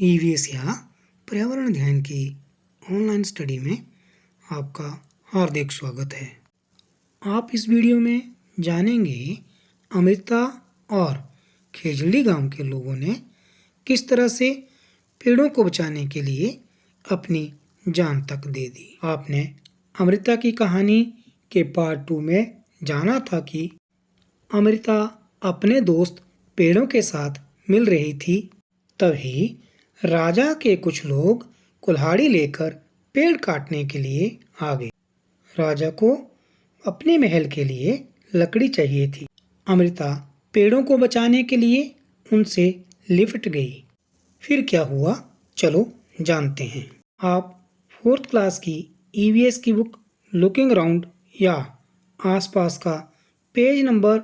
EVS या पर्यावरण अध्ययन की ऑनलाइन स्टडी में आपका हार्दिक स्वागत है। आप इस वीडियो में जानेंगे अमृता और खेजड़ी गांव के लोगों ने किस तरह से पेड़ों को बचाने के लिए अपनी जान तक दे दी। आपने अमृता की कहानी के पार्ट 2 में जाना था कि अमृता अपने दोस्त पेड़ों के साथ मिल रही थी। तभी राजा के कुछ लोग कुल्हाड़ी लेकर पेड़ काटने के लिए आ गए। राजा को अपने महल के लिए लकड़ी चाहिए थी। अमृता पेड़ों को बचाने के लिए उनसे लिपट गई। फिर क्या हुआ, चलो जानते हैं। आप 4th क्लास की ईवीएस की बुक लुकिंग अराउंड या आसपास का पेज नंबर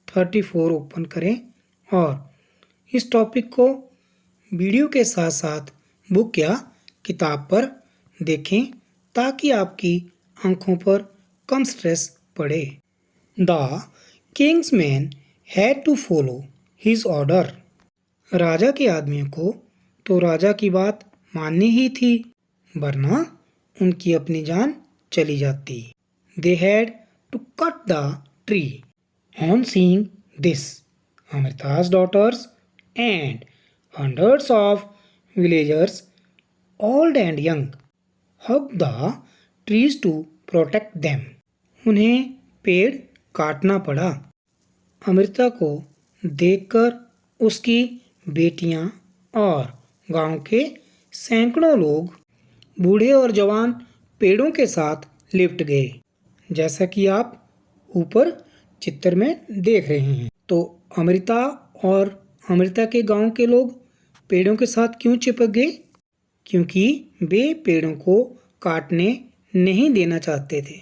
34 ओपन करें और इस टॉपिक को वीडियो के साथ साथ बुक या किताब पर देखें ताकि आपकी आंखों पर कम स्ट्रेस पड़े। The king's man had to follow his order. राजा के आदमियों को तो राजा की बात माननी ही थी, वरना उनकी अपनी जान चली जाती। They had to cut the tree. On seeing this, Amrita's daughters and hundreds of villagers, old and young, hugged the trees to protect them. उन्हें पेड़ काटना पड़ा। अमृता को देखकर उसकी बेटियां और गांव के सैकड़ों लोग, बूढ़े और जवान, पेड़ों के साथ लिपट गए, जैसा कि आप ऊपर चित्र में देख रहे हैं। तो अमृता और अमृता के गांव के लोग पेड़ों के साथ क्यों चिपक गए? क्योंकि वे पेड़ों को काटने नहीं देना चाहते थे।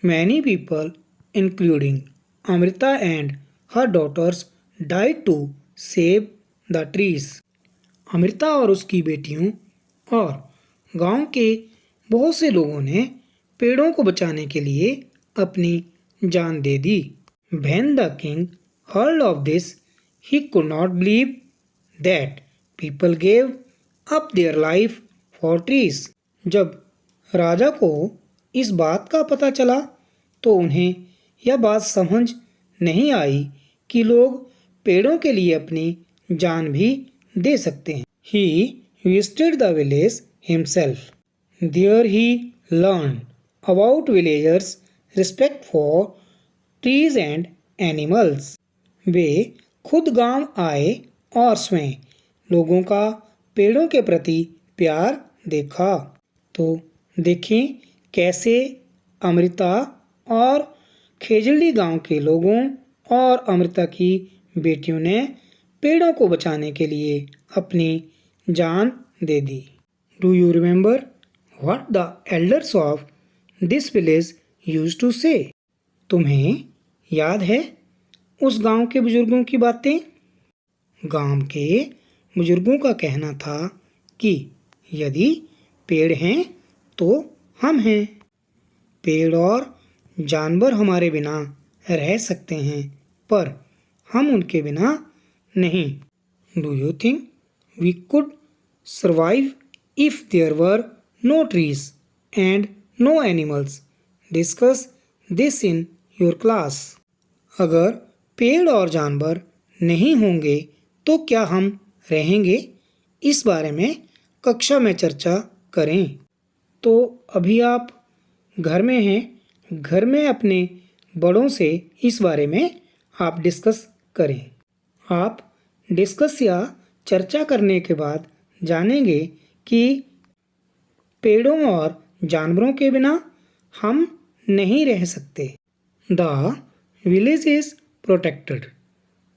Many people, including Amrita and her daughters, died to save the trees. Amrita और उसकी बेटियों और गांव के बहुत से लोगों ने पेड़ों को बचाने के लिए अपनी जान दे दी। When the king heard of this, he could not believe that people gave up their life for trees. जब राजा को इस बात का पता चला तो उन्हें यह बात समझ नहीं आई कि लोग पेड़ों के लिए अपनी जान भी दे सकते हैं। He visited the village himself. There he learned about villagers' respect for trees and animals. वे खुद गांव आए और स्वयं लोगों का पेड़ों के प्रति प्यार देखा। तो देखें कैसे अमृता और खेजड़ी गांव के लोगों और अमृता की बेटियों ने पेड़ों को बचाने के लिए अपनी जान दे दी। Do you remember what the elders of this village used to say? तुम्हें याद है उस गांव के बुजुर्गों की बातें? गांव के बुजुर्गों का कहना था कि यदि पेड़ हैं तो हम हैं। पेड़ और जानवर हमारे बिना रह सकते हैं, पर हम उनके बिना नहीं। Do you think we could survive if there were no trees and no animals? Discuss this in your class. अगर पेड़ और जानवर नहीं होंगे तो क्या हम रहेंगे? इस बारे में कक्षा में चर्चा करें। तो अभी आप घर में हैं, घर में अपने बड़ों से इस बारे में आप डिस्कस करें। आप डिस्कस या चर्चा करने के बाद जानेंगे कि पेड़ों और जानवरों के बिना हम नहीं रह सकते। The village is protected.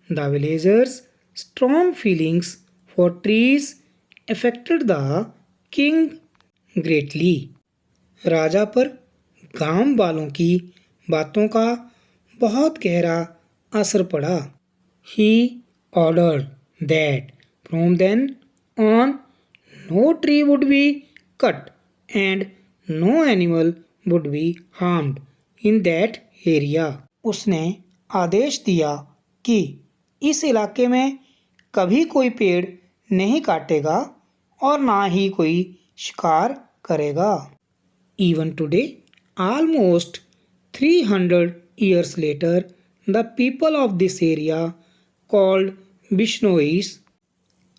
The villagers strong feelings for trees affected the king greatly. राजा पर गांव वालों की बातों का बहुत गहरा असर पड़ा। He ordered that from then on no tree would be cut and no animal would be harmed in that area. उसने आदेश दिया कि इस इलाके में कभी कोई पेड़ नहीं काटेगा और ना ही कोई शिकार करेगा। Even today, almost 300 years later, the people of this area, called Bishnois,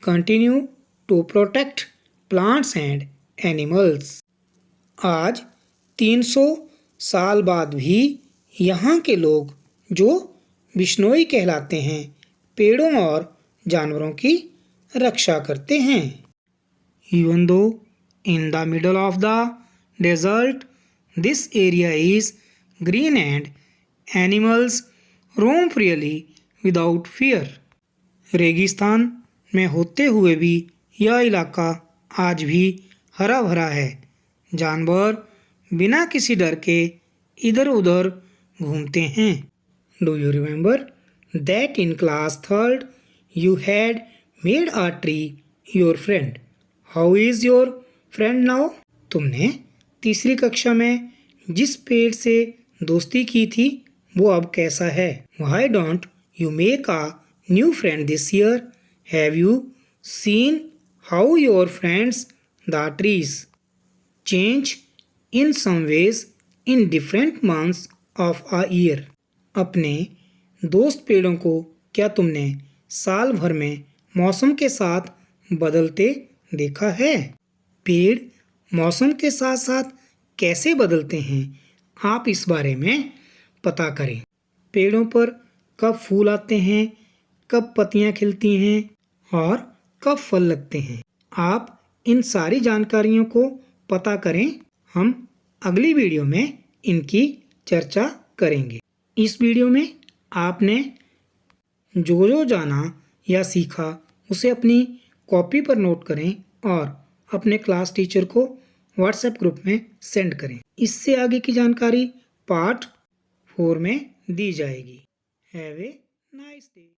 continue to protect plants and animals. आज 300 साल बाद भी यहाँ के लोग जो बिश्नोई कहलाते हैं पेड़ों और जानवरों की रक्षा करते हैं। Even though in the middle of the desert, this area is green and animals roam freely without fear. रेगिस्तान में होते हुए भी यह इलाका आज भी हरा भरा है। जानवर बिना किसी डर के इधर उधर घूमते हैं। Do you remember that in class 3rd you had made a tree your friend? How is your friend now? तुमने तीसरी कक्षा में जिस पेड़ से दोस्ती की थी वो अब कैसा है? Why don't you make a new friend this year? Have you seen how your friends the trees change in some ways in different months of a year? अपने दोस्त पेड़ों को क्या तुमने साल भर में मौसम के साथ बदलते देखा है? पेड़ मौसम के साथ साथ कैसे बदलते हैं आप इस बारे में पता करें। पेड़ों पर कब फूल आते हैं, कब पत्तियां खिलती हैं और कब फल लगते हैं। आप इन सारी जानकारियों को पता करें। हम अगली वीडियो में इनकी चर्चा करेंगे। इस वीडियो में आपने जो जाना या सीखा उसे अपनी कॉपी पर नोट करें और अपने क्लास टीचर को व्हाट्सएप ग्रुप में सेंड करें। इससे आगे की जानकारी पार्ट 4 में दी जाएगी। Have a nice day.